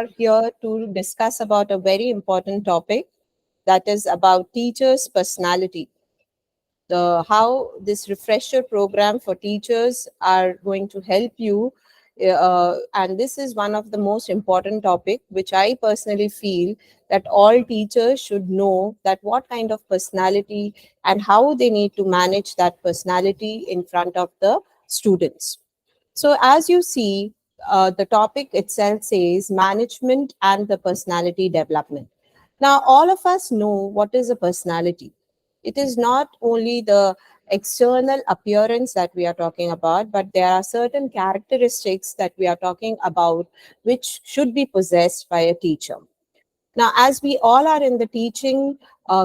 here to discuss about a very important topic, that is about teachers' personality. The how this refresher program for teachers are going to help you, and this is one of the most important topic which I personally feel that all teachers should know, that what kind of personality and how they need to manage that personality in front of the students. So, as you see, the topic itself says management and the personality development. Now, all of us know what is a personality. It is not only the external appearance that we are talking about, but there are certain characteristics that we are talking about which should be possessed by a teacher. Now, as we all are in the teaching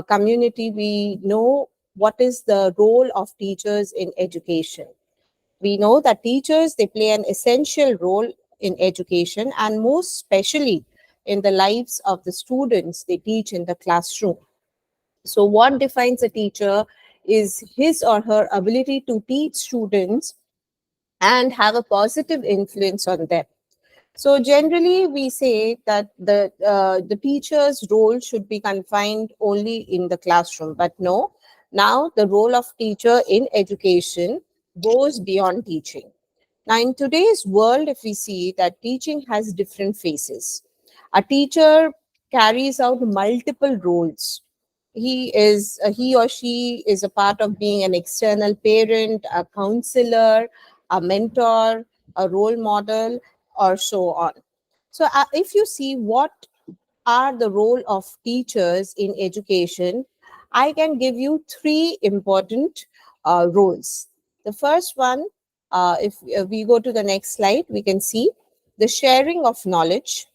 community, we know what is the role of teachers in education. We know that teachers, they play an essential role in education, and most especially in the lives of the students they teach in the classroom. So what defines a teacher is his or her ability to teach students and have a positive influence on them. So generally, we say that the teacher's role should be confined only in the classroom, but no. Now the role of teacher in education goes beyond teaching. Now, in today's world, if we see that teaching has different phases, a teacher carries out multiple roles. He or she is a part of being an external parent, a counselor, a mentor, a role model, or so on. So, if you see what are the role of teachers in education, I can give you three important roles. The first one, if we go to the next slide, we can see the sharing of knowledge.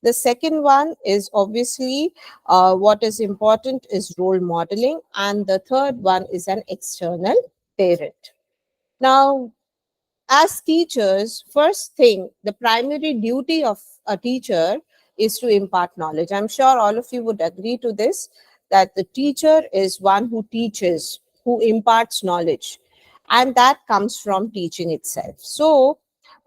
The second one is obviously what is important is role modeling, and the third one is an external parent. Now, as teachers, first thing, the primary duty of a teacher is to impart knowledge. I'm sure all of you would agree to this, that the teacher is one who teaches, who imparts knowledge, and that comes from teaching itself. So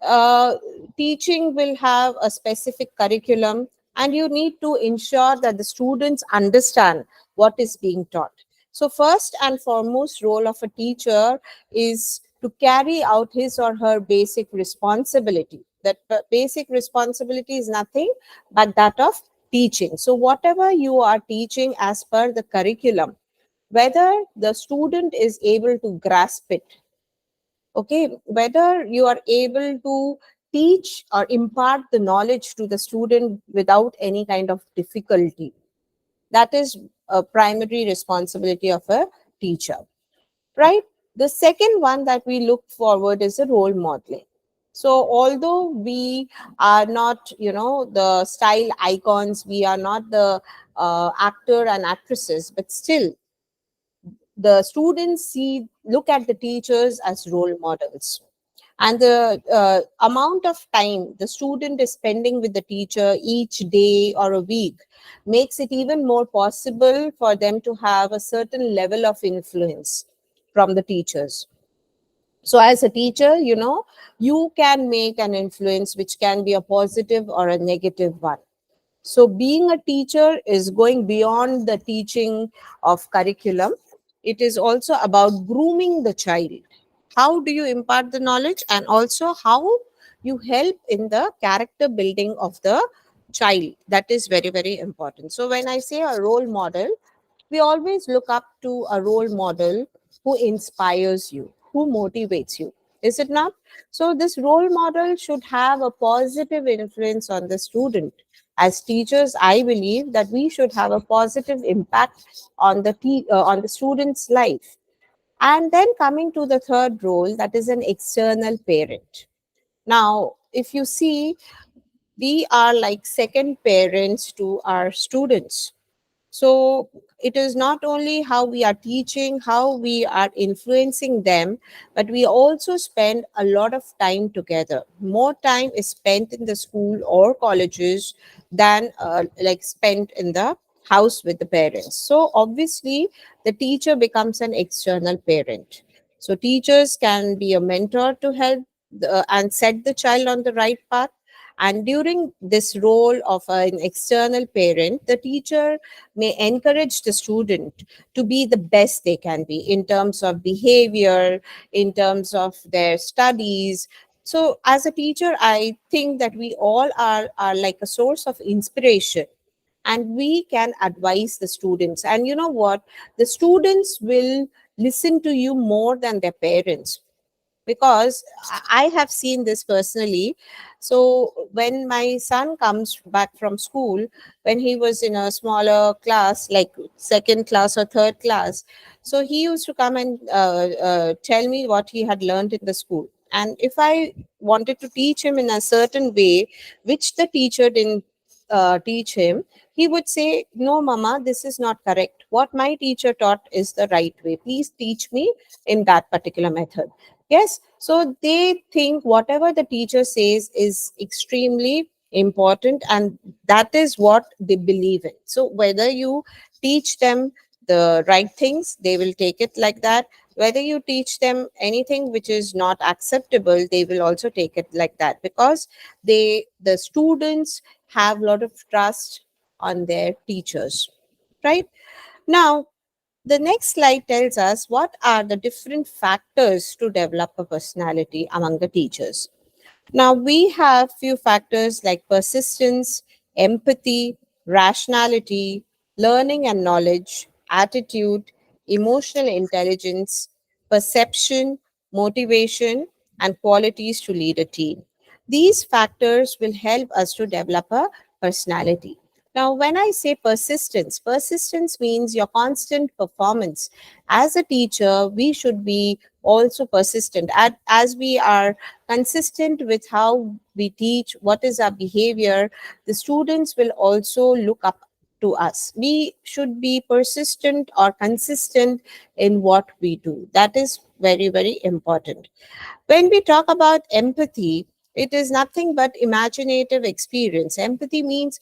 uh, teaching will have a specific curriculum, and you need to ensure that the students understand what is being taught. So first and foremost role of a teacher is to carry out his or her basic responsibility. That basic responsibility is nothing but that of teaching. So whatever you are teaching as per the curriculum, whether the student is able to grasp it, okay, whether you are able to teach or impart the knowledge to the student without any kind of difficulty, that is a primary responsibility of a teacher, right? The second one that we look forward is a role modeling. So although we are not, the style icons, we are not the actor and actresses, but still the students look at the teachers as role models, and the amount of time the student is spending with the teacher each day or a week makes it even more possible for them to have a certain level of influence from the teachers. So as a teacher, you can make an influence which can be a positive or a negative one. So being a teacher is going beyond the teaching of curriculum. It is also about grooming the child. How do you impart the knowledge, and also how you help in the character building of the child? That is very, very important. So when I say a role model, we always look up to a role model who inspires you, who motivates you. Is it not? So this role model should have a positive influence on the student. As teachers, I believe that we should have a positive impact on on the student's life. And then coming to the third role, that is an external parent. Now, if you see, we are like second parents to our students. So it is not only how we are teaching, how we are influencing them, but we also spend a lot of time together. More time is spent in the school or colleges than like spent in the house with the parents. So obviously, the teacher becomes an external parent. So teachers can be a mentor to help and set the child on the right path, And during this role of an external parent, the teacher may encourage the student to be the best they can be in terms of behavior, in terms of their studies. So as a teacher, I think that we all are like a source of inspiration, and we can advise the students. And you know what? The students will listen to you more than their parents, because I have seen this personally. So when my son comes back from school, when he was in a smaller class, like second class or third class, so he used to come and tell me what he had learned in the school. And if I wanted to teach him in a certain way, which the teacher didn't teach him, he would say, "No, Mama, this is not correct. What my teacher taught is the right way. Please teach me in that particular method." Yes, so they think whatever the teacher says is extremely important, and that is what they believe in. So whether you teach them the right things, they will take it like that. Whether you teach them anything which is not acceptable, they will also take it like that, because the students have a lot of trust on their teachers, right? Now, the next slide tells us what are the different factors to develop a personality among the teachers. Now, we have few factors like persistence, empathy, rationality, learning and knowledge, attitude, emotional intelligence, perception, motivation, and qualities to lead a team. These factors will help us to develop a personality. Now, when I say persistence, persistence means your constant performance. As a teacher, we should be also persistent. As we are consistent with how we teach, what is our behavior, the students will also look up to us. We should be persistent or consistent in what we do. That is very, very important. When we talk about empathy, it is nothing but imaginative experience. Empathy means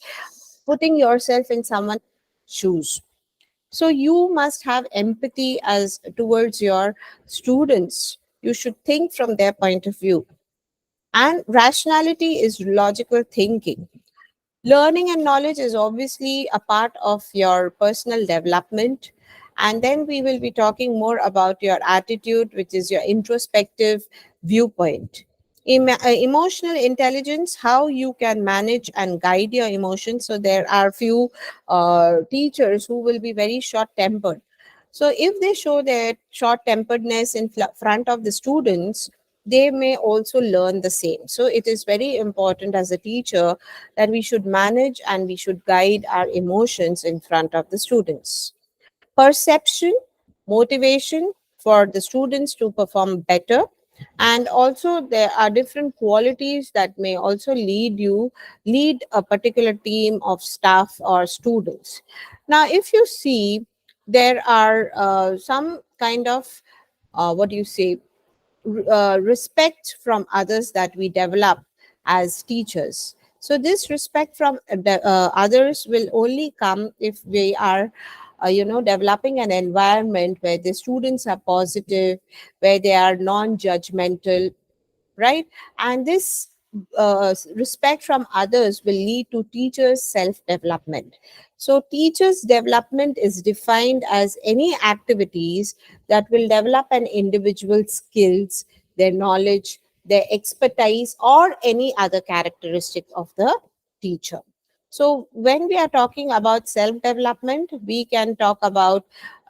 putting yourself in someone's shoes. So you must have empathy as towards your students. You should think from their point of view. And rationality is logical thinking. Learning and knowledge is obviously a part of your personal development. And then we will be talking more about your attitude, which is your introspective viewpoint. Emotional intelligence, how you can manage and guide your emotions. So there are few teachers who will be very short tempered. So if they show their short temperedness in front of the students, they may also learn the same. So it is very important as a teacher that we should manage and we should guide our emotions in front of the students. Perception, motivation for the students to perform better. And also there are different qualities that may also lead a particular team of staff or students. Now, if you see, there are some kind of what do you say respect from others that we develop as teachers. So this respect from others will only come if we are developing an environment where the students are positive, where they are non-judgmental, right? And this respect from others will lead to teachers self development. So teachers development is defined as any activities that will develop an individual's skills, their knowledge, their expertise, or any other characteristic of the teacher. So when we are talking about self development, we can talk about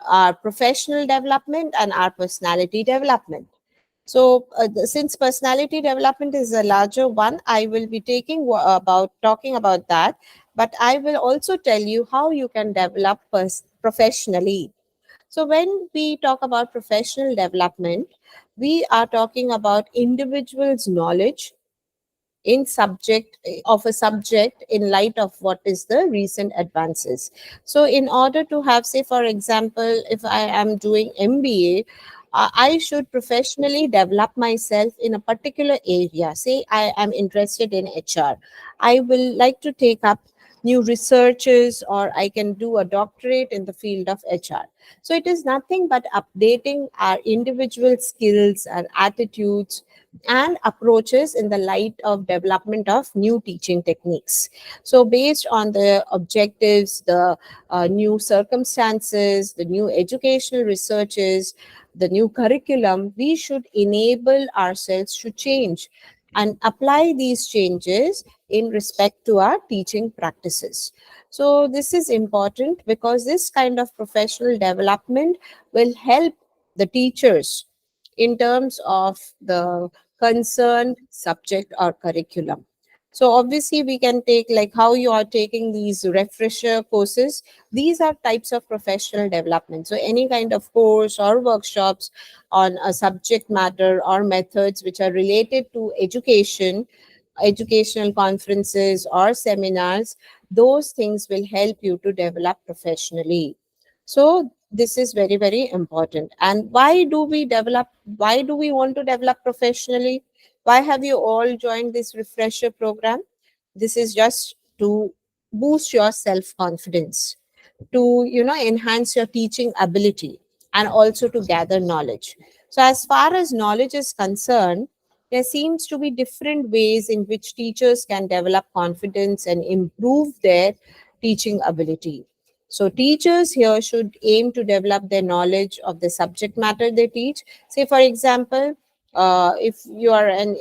our professional development and our personality development. So, since personality development is a larger one, I will be about talking about that. But I will also tell you how you can develop professionally. So, when we talk about professional development, we are talking about individuals' knowledge in subject of a subject in light of what is the recent advances. So in order to have, say for example, if I am doing MBA, I should professionally develop myself in a particular area. Say I am interested in HR, I will like to take up new researches, or I can do a doctorate in the field of HR. So it is nothing but updating our individual skills, our attitudes, and approaches in the light of development of new teaching techniques. So based on the objectives, the new circumstances, the new educational researches, the new curriculum, we should enable ourselves to change and apply these changes in respect to our teaching practices. So this is important because this kind of professional development will help the teachers in terms of the concerned subject or curriculum. So obviously we can take like how you are taking these refresher courses. These are types of professional development. So any kind of course or workshops on a subject matter or methods which are related to education, educational conferences or seminars, those things will help you to develop professionally. So this is very, very important. And why do we want to develop professionally? Why have you all joined this refresher program? This is just to boost your self confidence, to enhance your teaching ability, and also to gather knowledge. So as far as knowledge is concerned, there seems to be different ways in which teachers can develop confidence and improve their teaching ability. So teachers here should aim to develop their knowledge of the subject matter they teach. Say for example, if you are an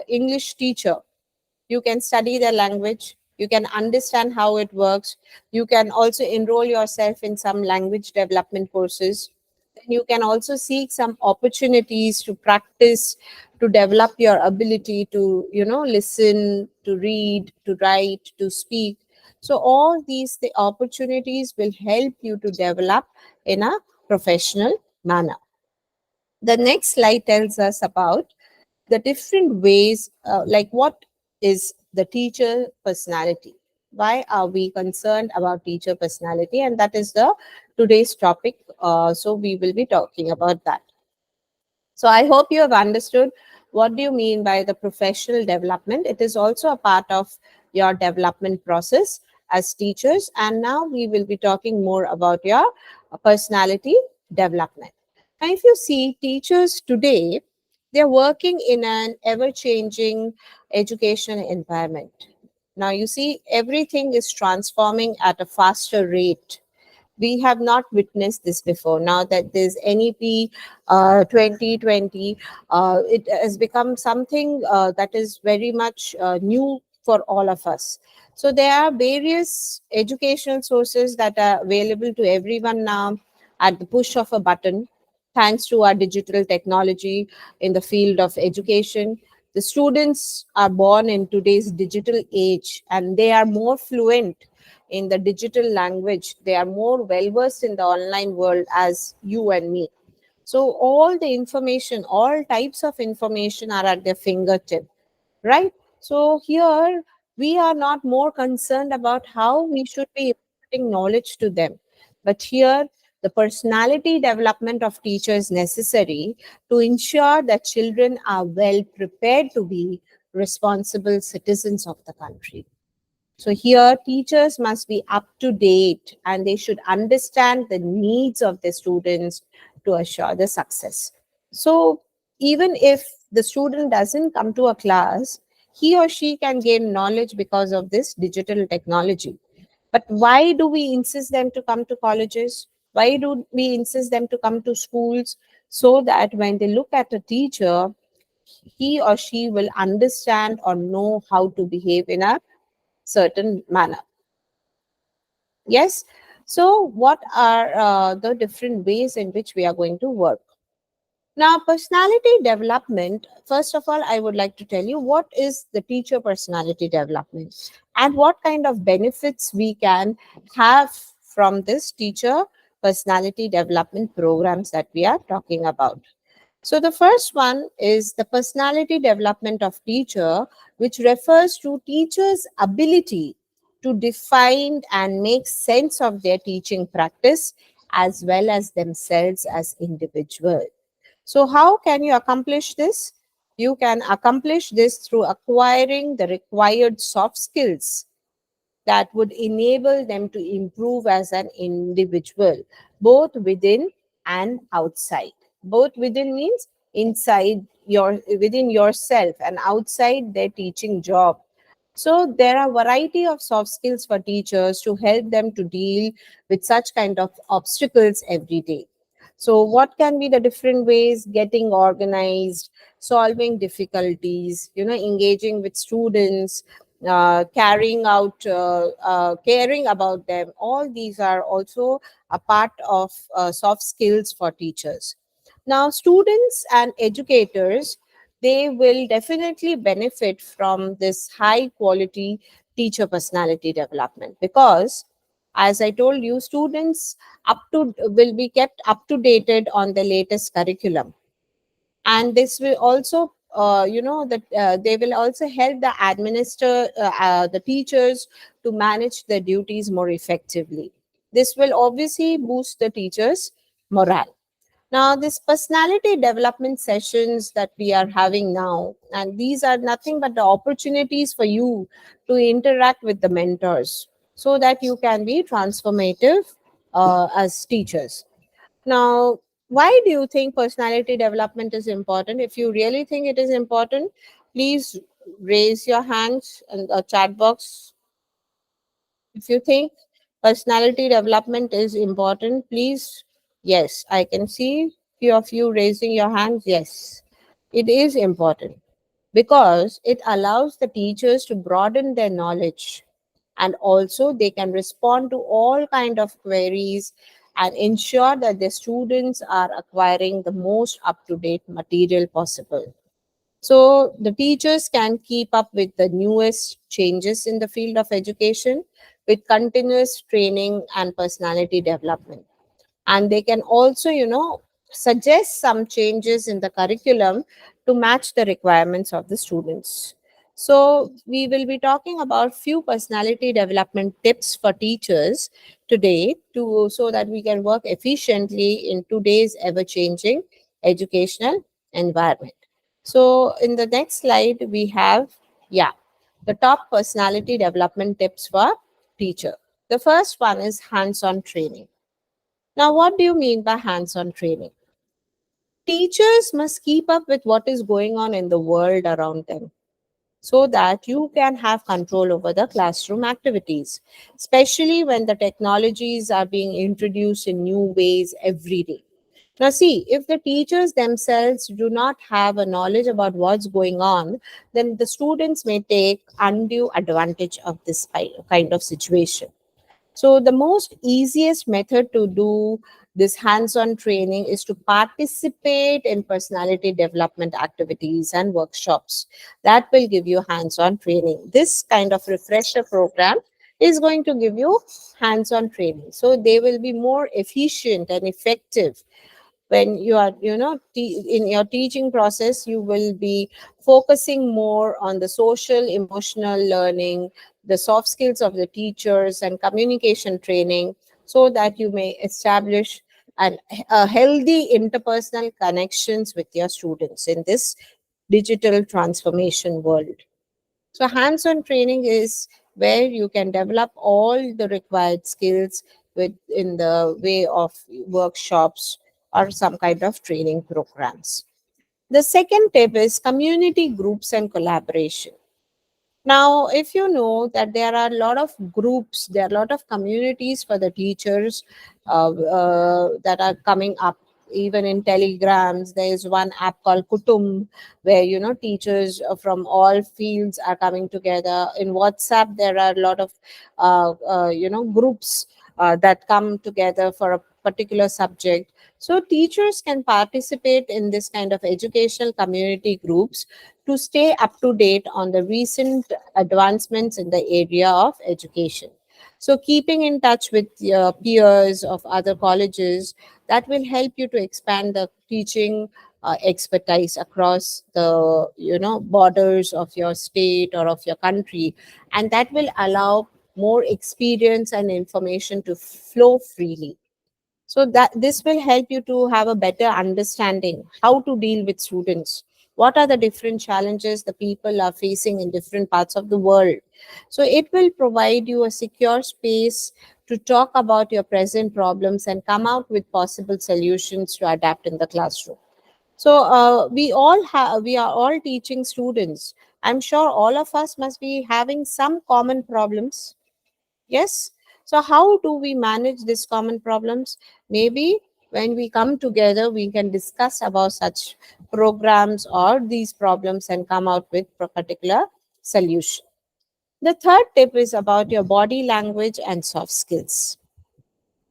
English teacher, you can study the language, you can understand how it works, you can also enroll yourself in some language development courses. Then you can also seek some opportunities to practice, to develop your ability to listen, to read, to write, to speak. So all these the opportunities will help you to develop in a professional manner. The next slide tells us about the different ways, like what is the teacher personality, why are we concerned about teacher personality, and that is the today's topic. So we will be talking about that. So I hope you have understood what do you mean by the professional development. It is also a part of your development process as teachers. And now we will be talking more about your personality development. And if you see teachers today, they're working in an ever-changing education environment. Now you see everything is transforming at a faster rate. We have not witnessed this before. Now that there's NEP 2020, it has become something that is very much new for all of us. So there are various educational sources that are available to everyone now at the push of a button, thanks to our digital technology in the field of education. The students are born in today's digital age and they are more fluent in the digital language. They are more well versed in the online world as you and me. So all the information, all types of information are at their fingertip, right? So here we are not more concerned about how we should be imparting knowledge to them, but here the personality development of teachers is necessary to ensure that children are well prepared to be responsible citizens of the country. So here teachers must be up to date and they should understand the needs of the students to assure the success. So even if the student doesn't come to a class, he or she can gain knowledge because of this digital technology. But why do we insist them to come to colleges? Why do we insist them to come to schools? So that when they look at a teacher, he or she will understand or know how to behave in a certain manner. Yes. So what are the different ways in which we are going to work? Now, personality development, first of all, I would like to tell you what is the teacher personality development and what kind of benefits we can have from this teacher personality development programs that we are talking about. So the first one is the personality development of teacher, which refers to teachers' ability to define and make sense of their teaching practice as well as themselves as individuals. So how can you accomplish this? You can accomplish this through acquiring the required soft skills that would enable them to improve as an individual, both within and outside. Both within means inside within yourself and outside their teaching job. So there are variety of soft skills for teachers to help them to deal with such kind of obstacles every day. So what can be the different ways? Getting organized, solving difficulties, engaging with students, caring about them. All these are also a part of soft skills for teachers. Now, students and educators, they will definitely benefit from this high quality teacher personality development, because as I told you, students up to will be kept up to dated on the latest curriculum, and this will also that they will also help the teachers to manage their duties more effectively. This will obviously boost the teachers morale. Now, this personality development sessions that we are having now, and these are nothing but the opportunities for you to interact with the mentors so that you can be transformative as teachers. Now, why do you think personality development is important? If you really think it is important, please raise your hands in the chat box. If you think personality development is important, please, yes, I can see few of you raising your hands. Yes, it is important because it allows the teachers to broaden their knowledge, and also they can respond to all kind of queries and ensure that the students are acquiring the most up to date material possible. So the teachers can keep up with the newest changes in the field of education with continuous training and personality development. And they can also, suggest some changes in the curriculum to match the requirements of the students. So we will be talking about few personality development tips for teachers today, to so that we can work efficiently in today's ever changing educational environment. So in the next slide we have, yeah, the top personality development tips for teacher. The first one is hands on training. Now, what do you mean by hands on training? Teachers must keep up with what is going on in the world around them so that you can have control over the classroom activities, especially when the technologies are being introduced in new ways every day. Now, see, if the teachers themselves do not have a knowledge about what's going on, then the students may take undue advantage of this kind of situation. So the most easiest method to do this hands-on training is to participate in personality development activities and workshops. That will give you hands-on training. This kind of refresher program is going to give you hands-on training. So they will be more efficient and effective when you are in your teaching process. You will be focusing more on the social emotional learning, the soft skills of the teachers and communication training, so that you may establish an, a healthy interpersonal connections with your students in this digital transformation world. So hands-on training is where you can develop all the required skills with in the way of workshops or some kind of training programs. The second tip is community groups and collaboration. Now, if you know that there are a lot of groups, there are a lot of communities for the teachers that are coming up. Even in Telegrams, there is one app called Kutum, where teachers from all fields are coming together. In WhatsApp, there are a lot of groups that come together for a particular subject. So teachers can participate in this kind of educational community groups to stay up to date on the recent advancements in the area of education. So, keeping in touch with your peers of other colleges, that will help you to expand the teaching expertise across the borders of your state or of your country, and that will allow more experience and information to flow freely. So that this will help you to have a better understanding how to deal with students, what are the different challenges the people are facing in different parts of the world. So it will provide you a secure space to talk about your present problems and come out with possible solutions to adapt in the classroom. So we are all teaching students. I'm sure all of us must be having some common problems. Yes. So how do we manage these common problems? Maybe when we come together, we can discuss about such programs or these problems and come out with a particular solution. The third tip is about your body language and soft skills.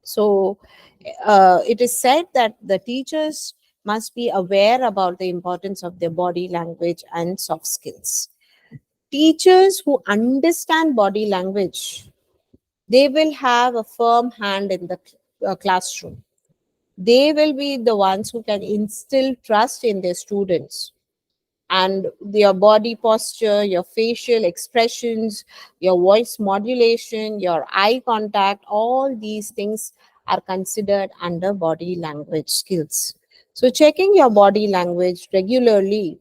So it is said that the teachers must be aware about the importance of their body language and soft skills. Teachers who understand body language, they will have a firm hand in the classroom. They will be the ones who can instill trust in their students. And your body posture, your facial expressions, your voice modulation, your eye contact, all these things are considered under body language skills. So checking your body language regularly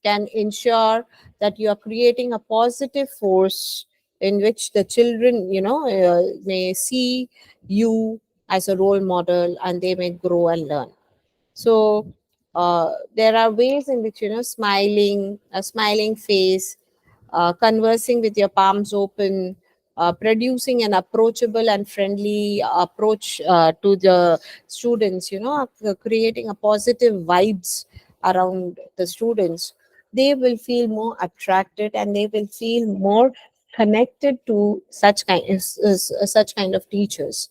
can ensure that you are creating a positive force in which the children, may see you as a role model, and they may grow and learn. So there are ways in which, smiling, a smiling face, conversing with your palms open, producing an approachable and friendly approach to the students, creating a positive vibes around the students. They will feel more attracted, and they will feel more connected to such kind of teachers.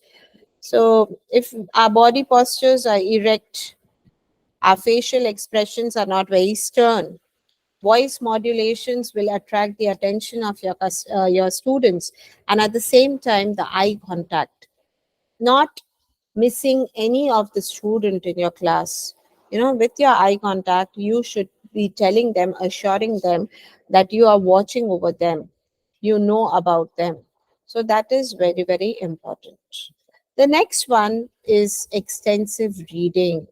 So if our body postures are erect, our facial expressions are not very stern, voice modulations will attract the attention of your students, and at the same time the eye contact, not missing any of the student in your class. With your eye contact, you should be telling them, assuring them that you are watching over them, you know about them. So that is very, very important. The next one is extensive reading.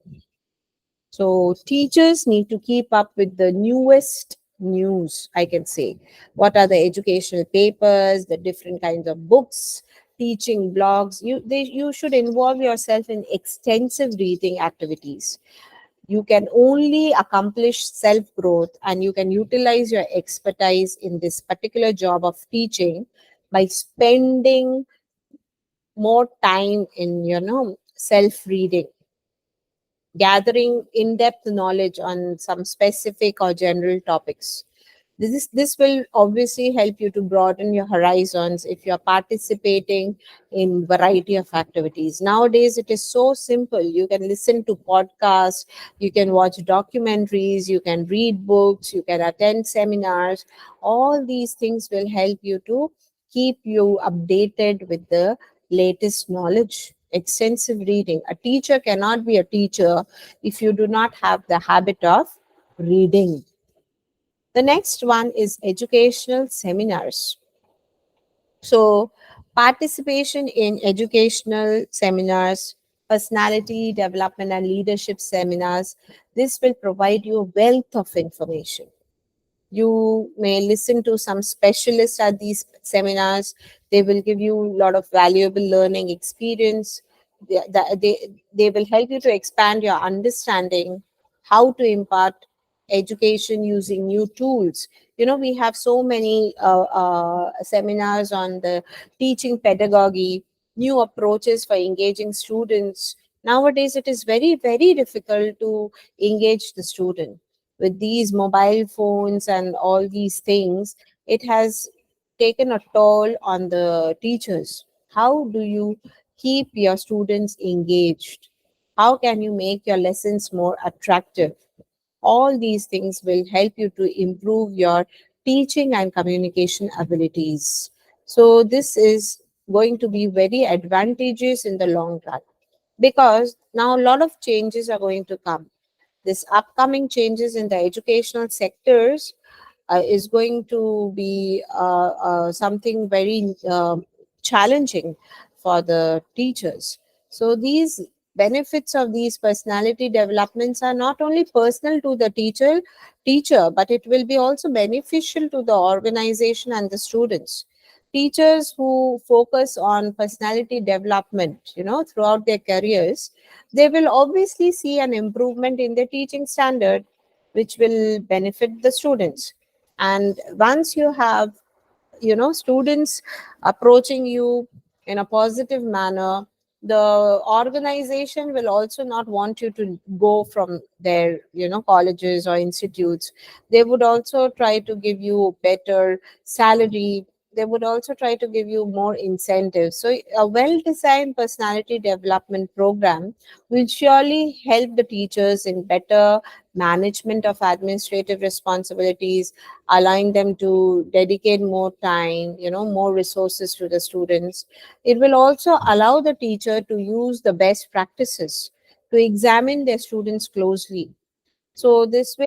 So teachers need to keep up with the newest news, I can say. What are the educational papers, the different kinds of books, teaching blogs? You should involve yourself in extensive reading activities. You can only accomplish self growth, and you can utilize your expertise in this particular job of teaching by spending more time in, self reading, gathering in-depth knowledge on some specific or general topics. This will obviously help you to broaden your horizons if you're participating in variety of activities. Nowadays it is so simple. You can listen to podcasts, you can watch documentaries, you can read books, you can attend seminars. All these things will help you to keep you updated with the latest knowledge. Extensive reading. A teacher cannot be a teacher if you do not have the habit of reading. The next one is educational seminars. So, participation in educational seminars, personality development, and leadership seminars, this will provide you a wealth of information. You may listen to some specialists at these seminars. They will give you a lot of valuable learning experience. They will help you to expand your understanding, how to impart education using new tools. We have so many seminars on the teaching pedagogy, new approaches for engaging students. Nowadays it is very, very difficult to engage the student with these mobile phones and all these things. It has taken a toll on the teachers. How do you keep your students engaged? How can you make your lessons more attractive? All these things will help you to improve your teaching and communication abilities. So this is going to be very advantageous in the long run, because now a lot of changes are going to come. This upcoming changes in the educational sectors is going to be something very challenging for the teachers. So these benefits of these personality developments are not only personal to the teacher, but it will be also beneficial to the organization and the students. Teachers who focus on personality development, throughout their careers, they will obviously see an improvement in their teaching standard, which will benefit the students. And once you have, students approaching you in a positive manner, the organization will also not want you to go from their, colleges or institutes. They would also try to give you better salary. They would also try to give you more incentives. So a well designed personality development program will surely help the teachers in better management of administrative responsibilities, allowing them to dedicate more time, more resources to the students. It will also allow the teacher to use the best practices to examine their students closely. So this way,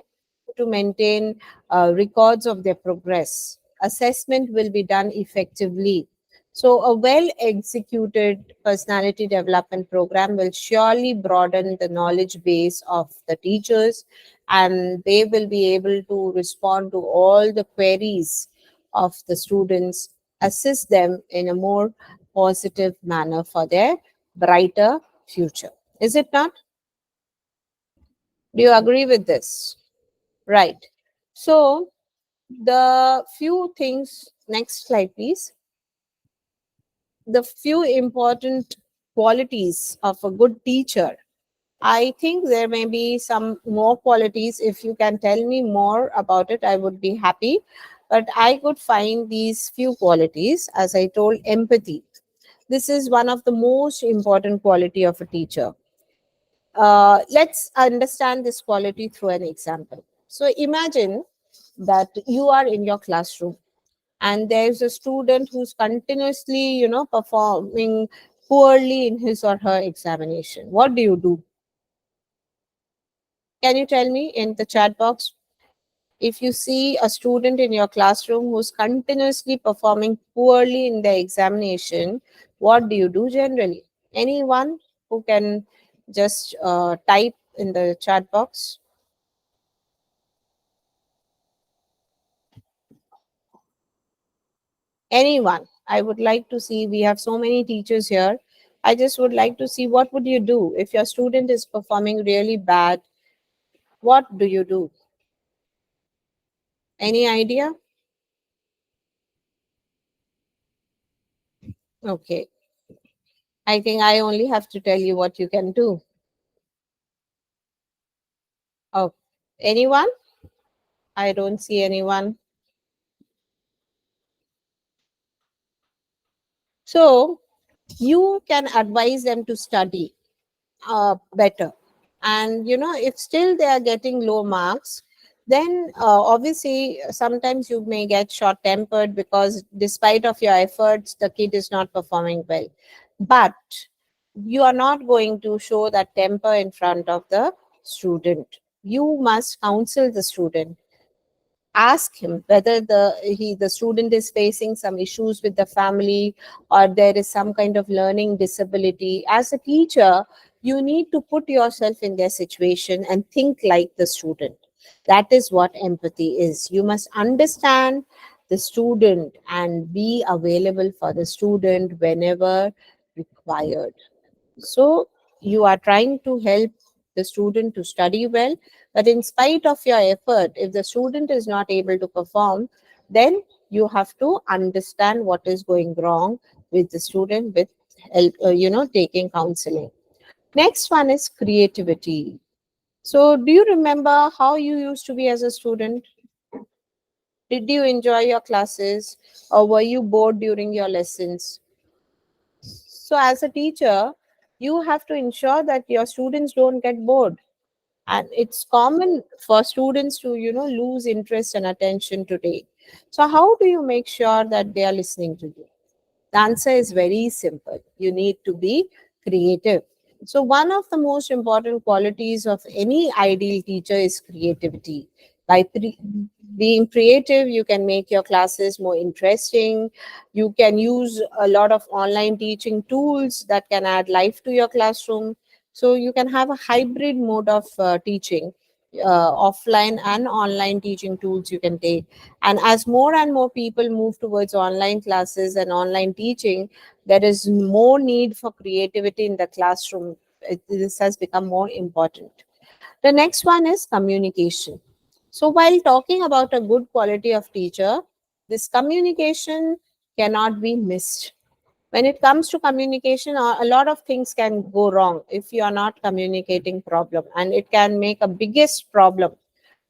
to maintain records of their progress, assessment will be done effectively. So a well executed personality development program will surely broaden the knowledge base of the teachers, and they will be able to respond to all the queries of the students, assist them in a more positive manner for their brighter future. Is it not? Do you agree with this? Right. So, the few things, next slide, please. The few important qualities of a good teacher. I think there may be some more qualities. If you can tell me more about it, I would be happy. But I could find these few qualities. As I told, empathy. This is one of the most important quality of a teacher. Let's understand this quality through an example. So imagine that you are in your classroom and there's a student who's continuously, performing poorly in his or her examination. What do you do? Can you tell me in the chat box? If you see a student in your classroom who's continuously performing poorly in the examination, what do you do generally? Anyone who can just type in the chat box? Anyone? I would like to see. We have so many teachers here. I just would like to see, what would you do if your student is performing really bad? What do you do? Any idea? Okay. I think I only have to tell you what you can do. Oh, anyone? I don't see anyone. So you can advise them to study better. And if still they are getting low marks, then obviously sometimes you may get short tempered because despite of your efforts the kid is not performing well. But you are not going to show that temper in front of the student. You must counsel the student, ask him whether the student is facing some issues with the family, or there is some kind of learning disability. As a teacher, you need to put yourself in their situation and think like the student. That is what empathy is. You must understand the student and be available for the student whenever required. So you are trying to help the student to study well, but in spite of your effort, if the student is not able to perform, then you have to understand what is going wrong with the student with help, taking counseling. Next one is creativity. So do you remember how you used to be as a student? Did you enjoy your classes, or were you bored during your lessons? So as a teacher, you have to ensure that your students don't get bored. And it's common for students to, lose interest and attention today. So how do you make sure that they are listening to you? The answer is very simple. You need to be creative. So, one of the most important qualities of any ideal teacher is creativity. Being creative, you can make your classes more interesting. You can use a lot of online teaching tools that can add life to your classroom. So, you can have a hybrid mode of teaching offline and online teaching tools you can take. And as more and more people move towards online classes and online teaching, there is more need for creativity in the classroom. This has become more important. The next one is communication. So while talking about a good quality of teacher, this communication cannot be missed. When it comes to communication, a lot of things can go wrong if you are not communicating problem, and it can make a biggest problem: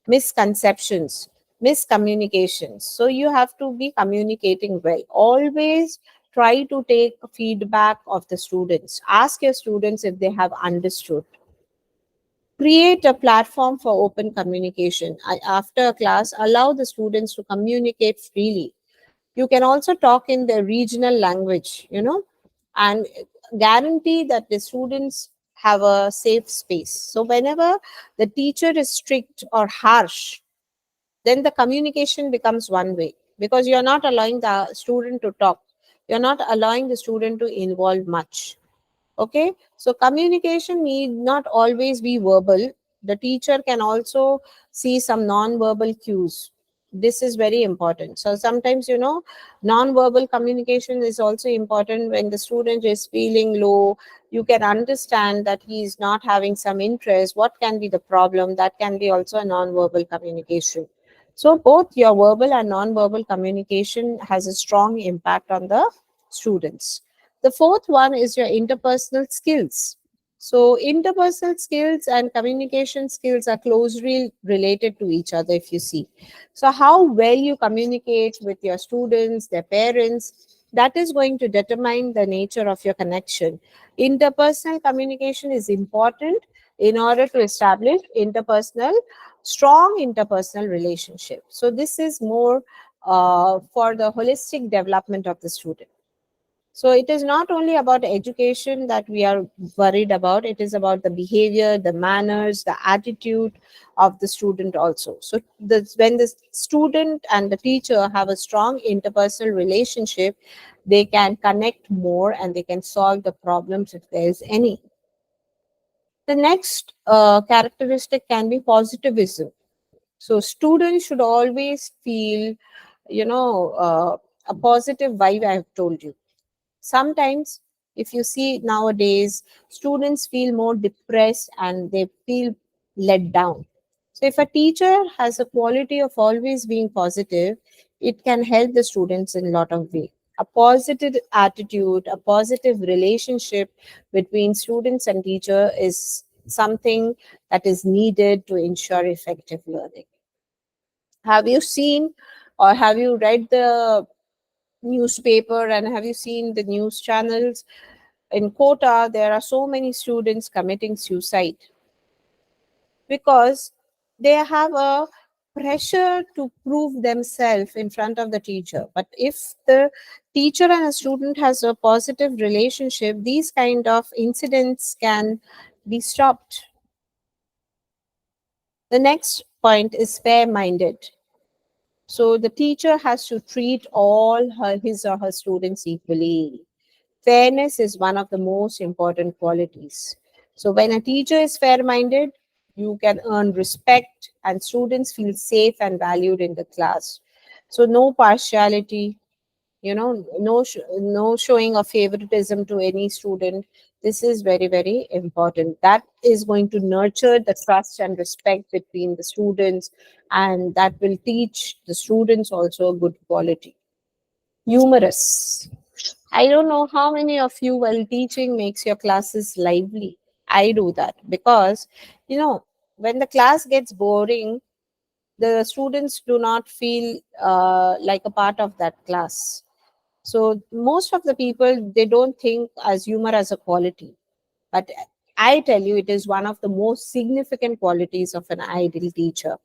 misconceptions, miscommunications. So you have to be communicating well. Always try to take feedback of the students. Ask your students if they have understood. Create a platform for open communication. After a class, allow the students to communicate freely. You can also talk in the regional language, and guarantee that the students have a safe space. So whenever the teacher is strict or harsh, then the communication becomes one way, because you're not allowing the student to talk. You're not allowing the student to involve much. Okay, so communication need not always be verbal. The teacher can also see some non-verbal cues. This is very important. So sometimes, non-verbal communication is also important. When the student is feeling low, you can understand that he is not having some interest. What can be the problem? That can be also a non-verbal communication. So both your verbal and non-verbal communication has a strong impact on the students. The fourth one is your interpersonal skills. So, interpersonal skills and communication skills are closely related to each other, if you see. So, how well you communicate with your students, their parents, that is going to determine the nature of your connection. Interpersonal communication is important in order to establish strong interpersonal relationship. So, this is more for the holistic development of the student. So it is not only about education that we are worried about, it is about the behavior, the manners, the attitude of the student also. So when the student and the teacher have a strong interpersonal relationship, they can connect more and they can solve the problems if there is any. The next characteristic can be positivism. So students should always feel, a positive vibe, I have told you. Sometimes, if you see nowadays, students feel more depressed and they feel let down. So if a teacher has a quality of always being positive, it can help the students in a lot of ways. A positive attitude, a positive relationship between students and teacher is something that is needed to ensure effective learning. Have you seen or have you read the newspaper, and have you seen the news channels? In Kota, there are so many students committing suicide because they have a pressure to prove themselves in front of the teacher. But if the teacher and a student has a positive relationship, these kind of incidents can be stopped. The next point is fair minded. So the teacher has to treat all his or her students equally. Fairness is one of the most important qualities. So when a teacher is fair minded, you can earn respect and students feel safe and valued in the class. So no partiality, no showing of favoritism to any student. This is very, very important. That is going to nurture the trust and respect between the students, and that will teach the students also a good quality. Humorous. I don't know how many of you, while teaching, makes your classes lively. I do that because, when the class gets boring, the students do not feel like a part of that class. So most of the people, they don't think as humor as a quality, but I tell you, it is one of the most significant qualities of an ideal teacher.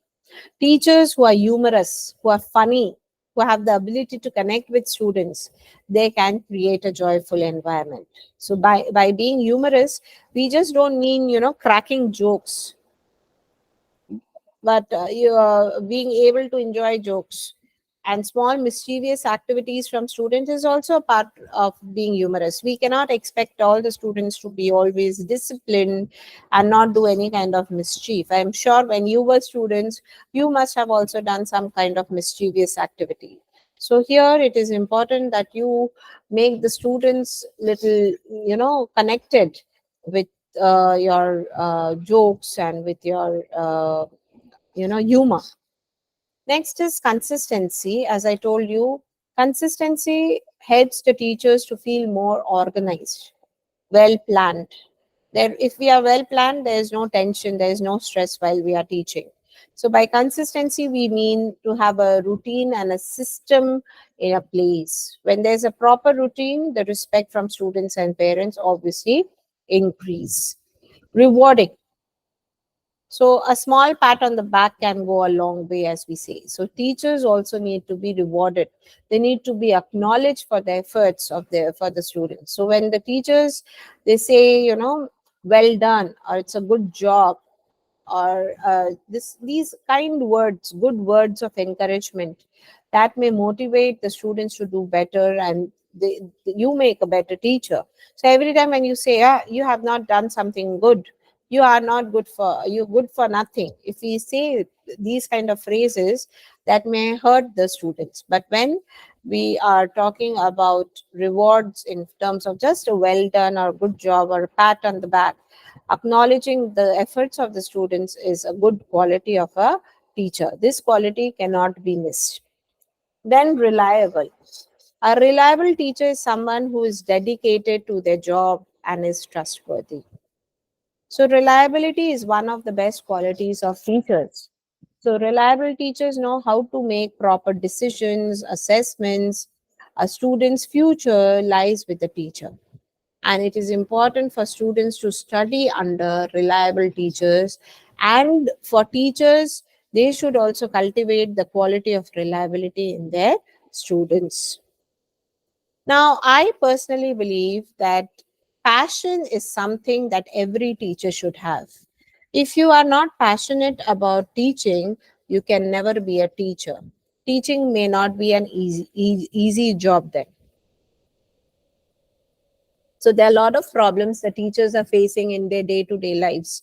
Teachers who are humorous, who are funny, who have the ability to connect with students, they can create a joyful environment. So by being humorous, we just don't mean, cracking jokes, but you are being able to enjoy jokes. And small mischievous activities from students is also a part of being humorous. We cannot expect all the students to be always disciplined and not do any kind of mischief. I'm sure when you were students, you must have also done some kind of mischievous activity. So here it is important that you make the students little, connected with your jokes and with your humor. Next is consistency. As I told you, consistency helps the teachers to feel more organized, well planned. There, if we are well planned, there is no tension, there is no stress while we are teaching. So, by consistency, we mean to have a routine and a system in a place. When there's a proper routine, the respect from students and parents obviously increase. Rewarding. So a small pat on the back can go a long way, as we say. So teachers also need to be rewarded. They need to be acknowledged for the efforts of their for the students. So when the teachers, they say, well done, or it's a good job, or these kind words, good words of encouragement, that may motivate the students to do better, and you make a better teacher. So every time when you say, yeah, you have not done something good, you are not good for, you're good for nothing, if we say these kind of phrases, that may hurt the students. But when we are talking about rewards in terms of just a well done or good job or a pat on the back, acknowledging the efforts of the students is a good quality of a teacher. This quality cannot be missed. Then reliable. A reliable teacher is someone who is dedicated to their job and is trustworthy. So reliability is one of the best qualities of teachers. So reliable teachers know how to make proper decisions, assessments. A student's future lies with the teacher. And it is important for students to study under reliable teachers. And for teachers, they should also cultivate the quality of reliability in their students. Now, I personally believe that passion is something that every teacher should have. If you are not passionate about teaching, you can never be a teacher. Teaching may not be an easy job then. So there are a lot of problems that teachers are facing in their day-to-day lives.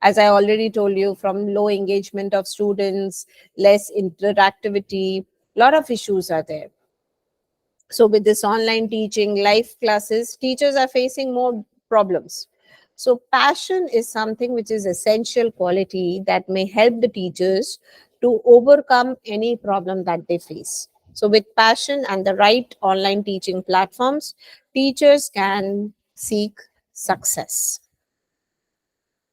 As I already told you, from low engagement of students, less interactivity, a lot of issues are there. So with this online teaching, live classes, teachers are facing more problems. So passion is something which is essential quality that may help the teachers to overcome any problem that they face. So with passion and the right online teaching platforms, teachers can seek success.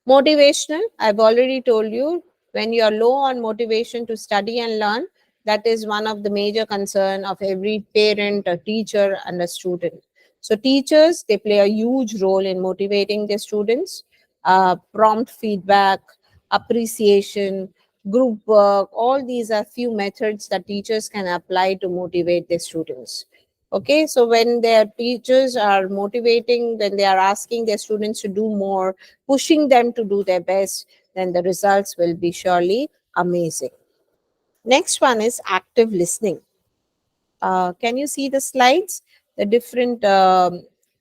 Motivational, I've already told you, when you're low on motivation to study and learn, that is one of the major concern of every parent, a teacher, and a student. So teachers, they play a huge role in motivating their students. Prompt feedback, appreciation, group work, all these are few methods that teachers can apply to motivate their students. Okay, so when their teachers are motivating, when they are asking their students to do more, pushing them to do their best, then the results will be surely amazing. Next one is active listening. Can you see the slides? The different,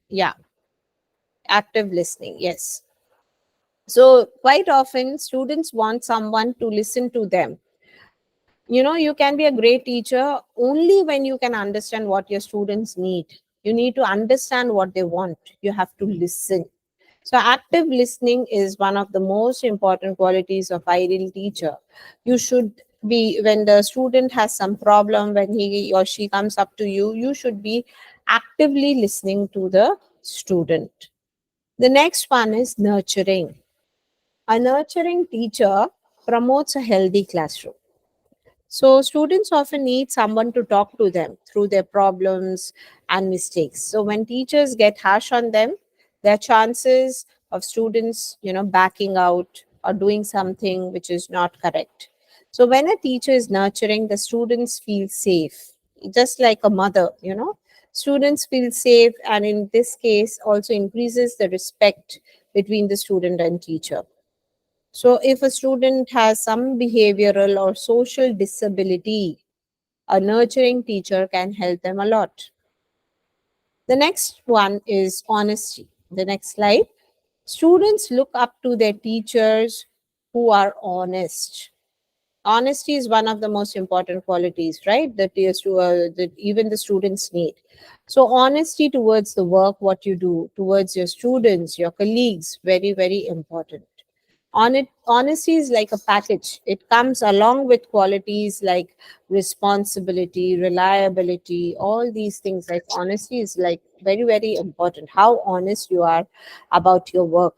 yeah, active listening, yes. So quite often students want someone to listen to them. You can be a great teacher only when you can understand what your students need. You need to understand what they want. You have to listen. So active listening is one of the most important qualities of ideal teacher. You should be, when the student has some problem, when he or she comes up to you, you should be actively listening to the student. The next one is nurturing. A nurturing teacher promotes a healthy classroom. So students often need someone to talk to them through their problems and mistakes. So when teachers get harsh on them, there are chances of students, backing out or doing something which is not correct. So when a teacher is nurturing, the students feel safe, just like a mother, students feel safe, and in this case also increases the respect between the student and teacher. So if a student has some behavioral or social disability, A nurturing teacher can help them a lot. The next one is honesty. The next slide. Students look up to their teachers who are honest. Honesty is one of the most important qualities, right? That even the students need. So honesty towards the work, what you do, towards your students, your colleagues, very, very important. Honesty is like a package. It comes along with qualities like responsibility, reliability, all these things. Like honesty is like very, very important. How honest you are about your work.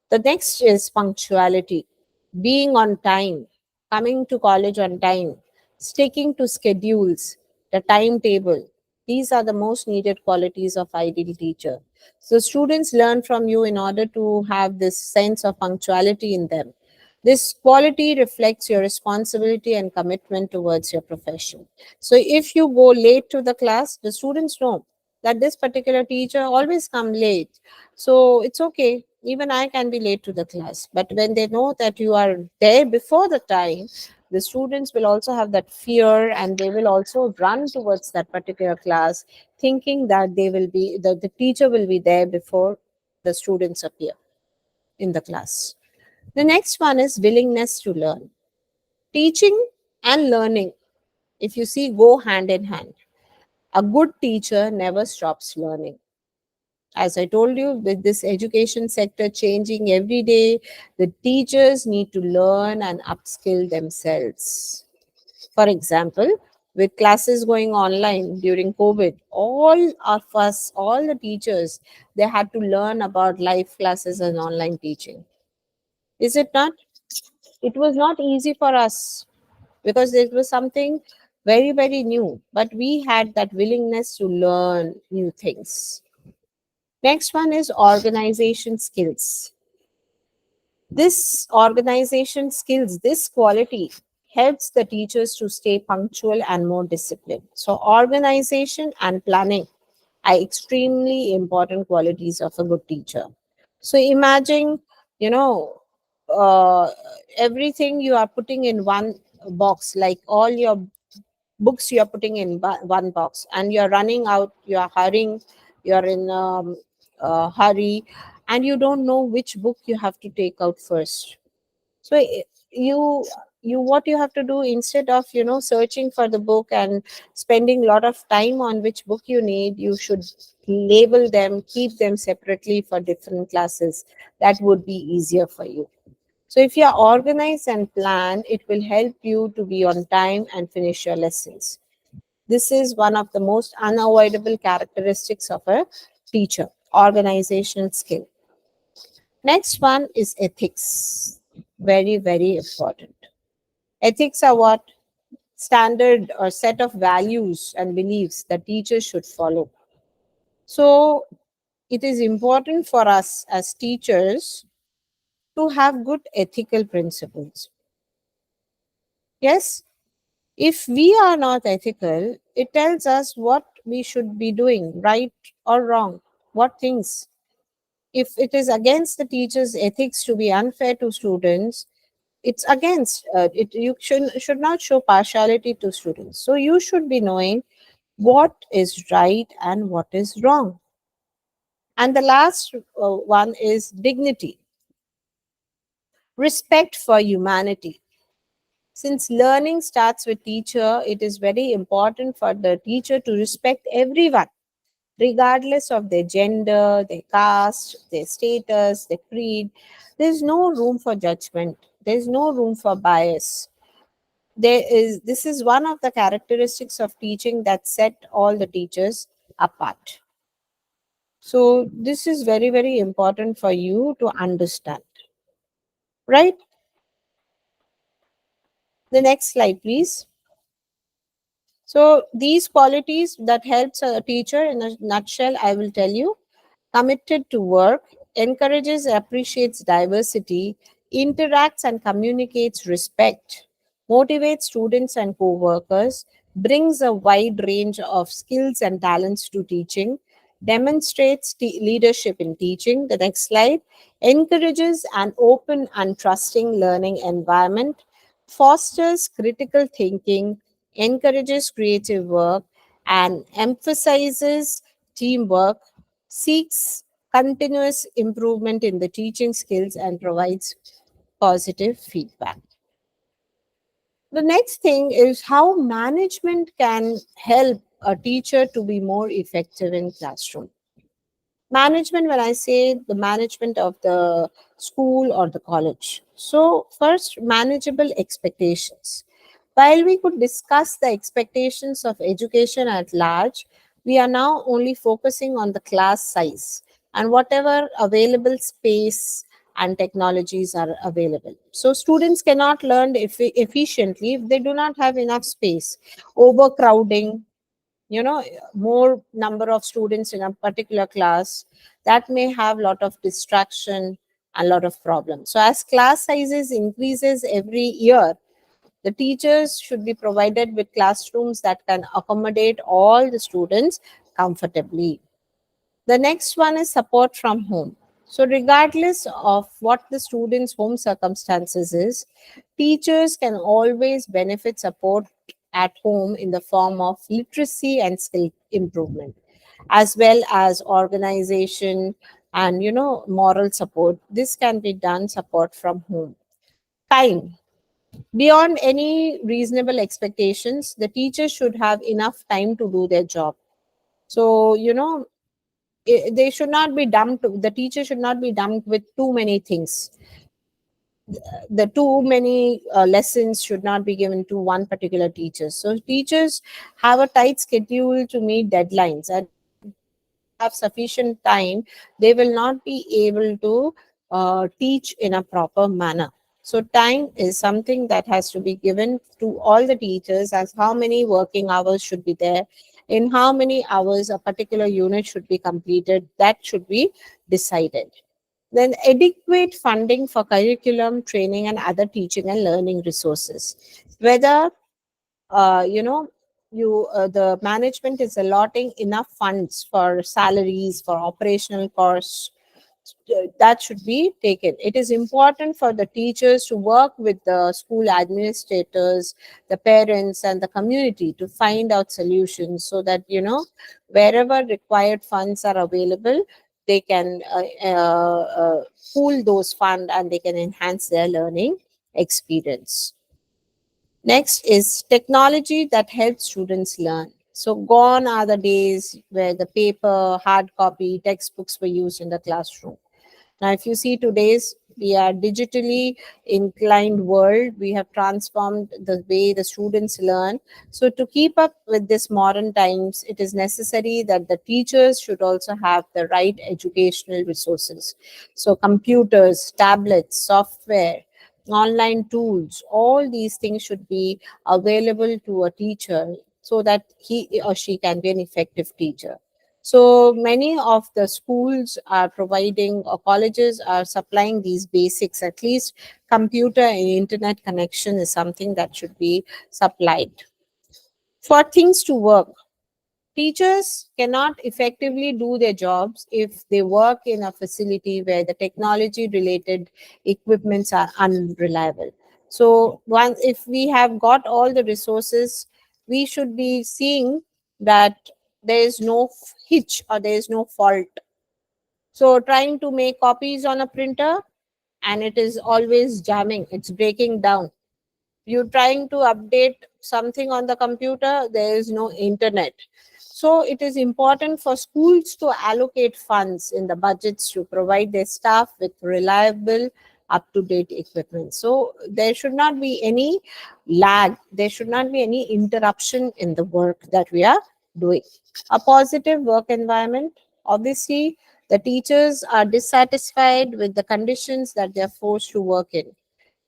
The next is punctuality, being on time, coming to college on time, sticking to schedules, the timetable. These are the most needed qualities of ideal teacher. So students learn from you in order to have this sense of punctuality in them. This quality reflects your responsibility and commitment towards your profession. So if you go late to the class, the students know that this particular teacher always come late, so it's okay. Even I can be late to the class. But when they know that you are there before the time, the students will also have that fear and they will also run towards that particular class, thinking that the teacher will be there before the students appear in the class. The next one is willingness to learn. Teaching and learning, if you see, go hand in hand. A good teacher never stops learning. As I told you, with this education sector changing every day, the teachers need to learn and upskill themselves. For example, with classes going online during COVID, all of us, all the teachers, they had to learn about live classes and online teaching. Is it not? It was not easy for us because it was something very, very new, but we had that willingness to learn new things. Next one is organization skills. This organization skills, this quality helps the teachers to stay punctual and more disciplined. So, organization and planning are extremely important qualities of a good teacher. So, imagine, you know, uh, everything you are putting in one box, like all your books you are putting in one box, and you're running out, you're hurrying, you're in hurry, and you don't know which book you have to take out first. So you what you have to do, instead of searching for the book and spending a lot of time on which book you need, you should label them, keep them separately for different classes. That would be easier for you. So if you are organized and planned, it will help you to be on time and finish your lessons. This is one of the most unavoidable characteristics of a teacher, organizational skill. Next one is ethics. Very, very important. Ethics are what? Standard or set of values and beliefs that teachers should follow. So it is important for us as teachers to have good ethical principles. Yes, if we are not ethical, it tells us what we should be doing, right or wrong, what things. If it is against the teacher's ethics to be unfair to students, it's against it. You should not show partiality to students. So you should be knowing what is right and what is wrong. And the last one is dignity, respect for humanity. Since learning starts with teacher, it is very important for the teacher to respect everyone, regardless of their gender, their caste, their status, their creed. There's no room for judgment. There's no room for bias. This is one of the characteristics of teaching that set all the teachers apart. So this is very, very important for you to understand. Right? The next slide, please. So these qualities that helps a teacher in a nutshell, I will tell you: committed to work, encourages, appreciates diversity, interacts and communicates respect, motivates students and co-workers, brings a wide range of skills and talents to teaching, demonstrates leadership in teaching. The next slide. Encourages an open and trusting learning environment, fosters critical thinking, encourages creative work, and emphasizes teamwork, seeks continuous improvement in the teaching skills, and provides positive feedback. The next thing is how management can help a teacher to be more effective in classroom. Management, when I say the management of the school or the college. So, first, manageable expectations. While we could discuss the expectations of education at large, we are now only focusing on the class size and whatever available space and technologies are available. So, students cannot learn efficiently if they do not have enough space. Overcrowding, more number of students in a particular class, that may have a lot of distraction and a lot of problems. So as class sizes increases every year, the teachers should be provided with classrooms that can accommodate all the students comfortably. The next one is support from home. So, regardless of what the student's home circumstances is, teachers can always benefit support at home in the form of literacy and skill improvement, as well as organization and moral support. This can be done support from home. Time. Beyond any reasonable expectations, the teacher should have enough time to do their job. So, they should not be dumped, the teacher should not be dumped with too many things. The too many lessons should not be given to one particular teacher. So teachers have a tight schedule to meet deadlines, and have sufficient time, they will not be able to teach in a proper manner. So time is something that has to be given to all the teachers, as how many working hours should be there, in how many hours a particular unit should be completed, that should be decided. Then adequate funding for curriculum, training, and other teaching and learning resources. Whether uh, you know the management is allotting enough funds for salaries, for operational costs, that should be taken. It is important for the teachers to work with the school administrators, the parents, and the community to find out solutions, so that wherever required funds are available, they can pool those funds and they can enhance their learning experience. Next is technology that helps students learn. So, gone are the days where the paper, hard copy, textbooks were used in the classroom. Now, if you see today's, we are digitally inclined world. We have transformed the way the students learn. So, to keep up with this modern times, it is necessary that the teachers should also have the right educational resources. So, computers, tablets, software, online tools, all these things should be available to a teacher so that he or she can be an effective teacher. So many of the schools are providing, or colleges are supplying these basics. At least computer and internet connection is something that should be supplied. For things to work, teachers cannot effectively do their jobs if they work in a facility where the technology related equipments are unreliable. So once, if we have got all the resources, we should be seeing that there is no hitch or there is no fault. So trying to make copies on a printer, and it is always jamming, it's breaking down. You're trying to update something on the computer, there is no internet. So it is important for schools to allocate funds in the budgets to provide their staff with reliable, up to date equipment. So there should not be any lag, there should not be any interruption in the work that we are doing. A positive work environment. Obviously, the teachers are dissatisfied with the conditions that they're forced to work in.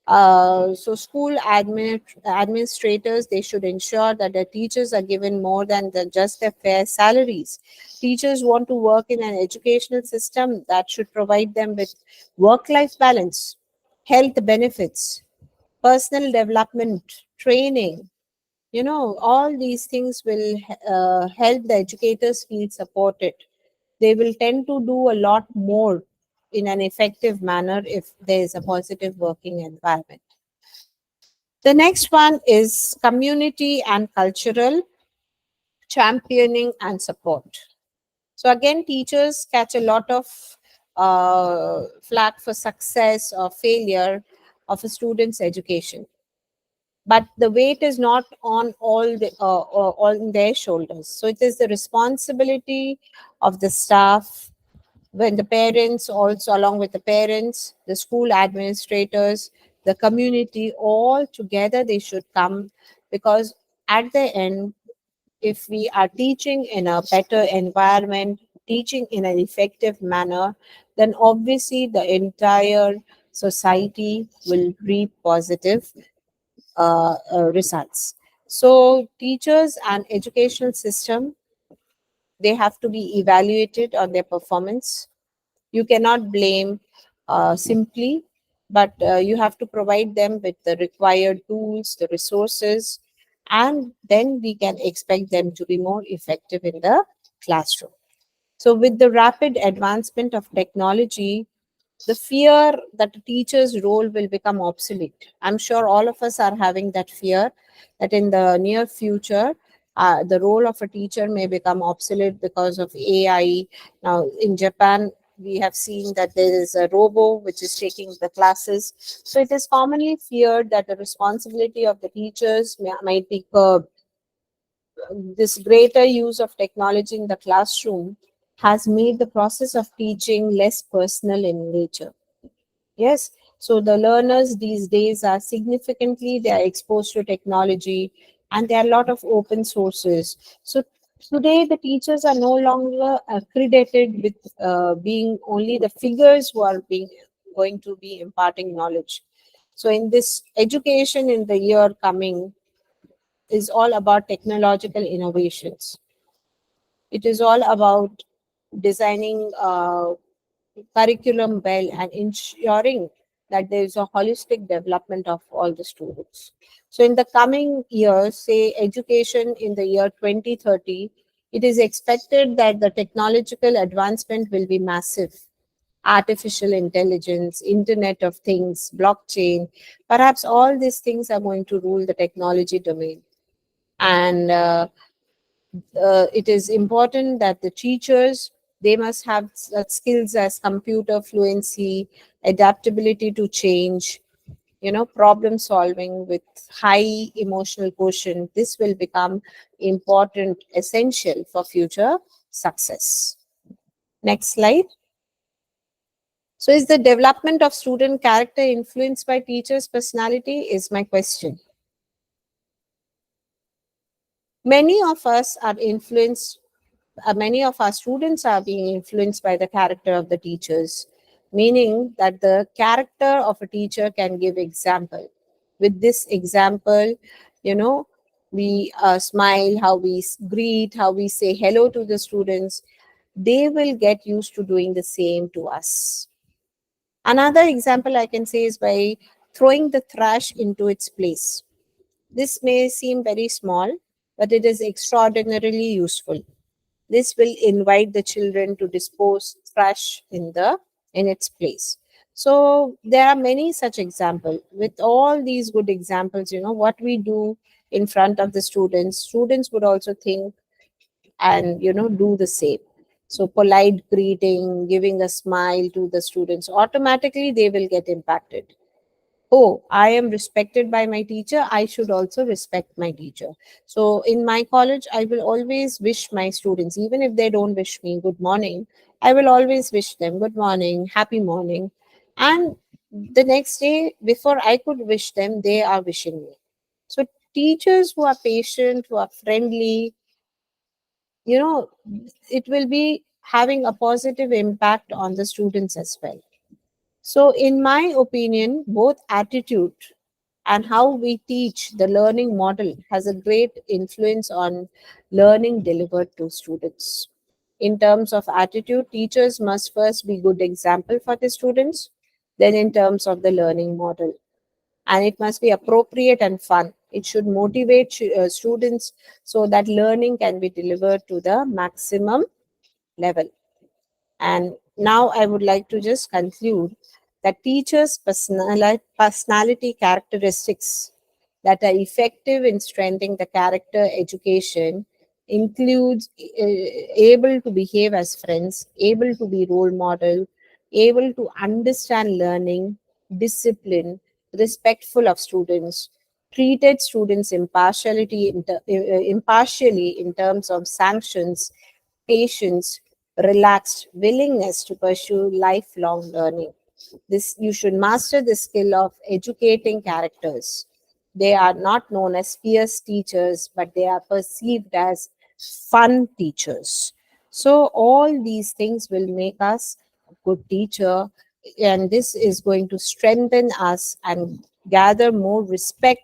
So school administrators, they should ensure that the teachers are given more than just their fair salaries. Teachers want to work in an educational system that should provide them with work-life balance, health benefits, personal development, training. All these things will help the educators feel supported. They will tend to do a lot more in an effective manner if there is a positive working environment. The next one is community and cultural championing and support. So again, teachers catch a lot of flack for success or failure of a student's education, but the weight is not on all on their shoulders. So it is the responsibility of the staff, when the parents also, along with the parents, the school administrators, the community, all together they should come, because at the end, if we are teaching in a better environment, teaching in an effective manner, then obviously the entire society will reap positive results. So teachers and educational system, they have to be evaluated on their performance. You cannot blame simply, but you have to provide them with the required tools, the resources, and then we can expect them to be more effective in the classroom. So with the rapid advancement of technology, the fear that a teacher's role will become obsolete. I'm sure all of us are having that fear that in the near future, the role of a teacher may become obsolete because of AI. Now, in Japan, we have seen that there is a robo which is taking the classes. So it is commonly feared that the responsibility of the teachers might be curbed. This greater use of technology in the classroom has made the process of teaching less personal in nature. Yes. So the learners these days are significantly, they are exposed to technology, and there are a lot of open sources. So today the teachers are no longer accredited with being only the figures who are being going to be imparting knowledge. So in this education in the year coming is all about technological innovations. It is all about designing curriculum well and ensuring that there is a holistic development of all the students. So, in the coming years, say education in the year 2030, it is expected that the technological advancement will be massive. Artificial intelligence, Internet of Things, blockchain, perhaps all these things are going to rule the technology domain. And it is important that the teachers, they must have such skills as computer fluency, adaptability to change, problem solving with high emotional quotient. This will become important, essential for future success. Next slide. So is the development of student character influenced by teachers personality, is my question. Many of us are influenced Many of our students are being influenced by the character of the teachers, meaning that the character of a teacher can give example. With this example, you know, we smile, how we greet, how we say hello to the students, they will get used to doing the same to us. Another example I can say is by throwing the trash into its place. This may seem very small, but it is extraordinarily useful. This will invite the children to dispose trash in its place. So there are many such examples. With all these good examples, what we do in front of the students, students would also think and do the same. So polite greeting, giving a smile to the students, automatically they will get impacted. Oh, I am respected by my teacher, I should also respect my teacher. So in my college, I will always wish my students, even if they don't wish me good morning, I will always wish them good morning, happy morning. And the next day, before I could wish them, they are wishing me. So teachers who are patient, who are friendly, you know, it will be having a positive impact on the students as well. So, in my opinion, both attitude and how we teach the learning model has a great influence on learning delivered to students. In terms of attitude, teachers must first be good example for the students, then in terms of the learning model. And it must be appropriate and fun. It should motivate students so that learning can be delivered to the maximum level. And now I would like to just conclude that teachers' personality characteristics that are effective in strengthening the character education includes able to behave as friends, able to be role model, able to understand learning, discipline, respectful of students, treated students impartially in terms of sanctions, patience, relaxed willingness to pursue lifelong learning. This you should master the skill of educating characters. They are not known as fierce teachers, but they are perceived as fun teachers. So all these things will make us a good teacher, and this is going to strengthen us and gather more respect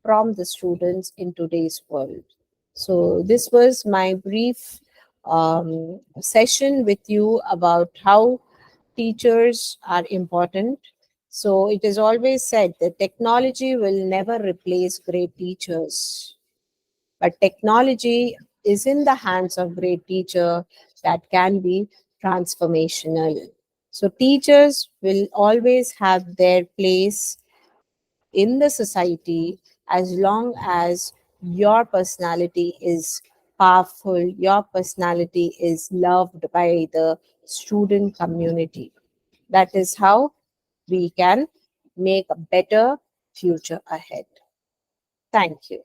from the students in today's world. So, this was my brief session with you about how teachers are important. So, it is always said that technology will never replace great teachers, but technology is in the hands of great teacher that can be transformational. So, teachers will always have their place in the society as long as your personality is powerful, your personality is loved by the student community. That is how we can make a better future ahead. Thank you.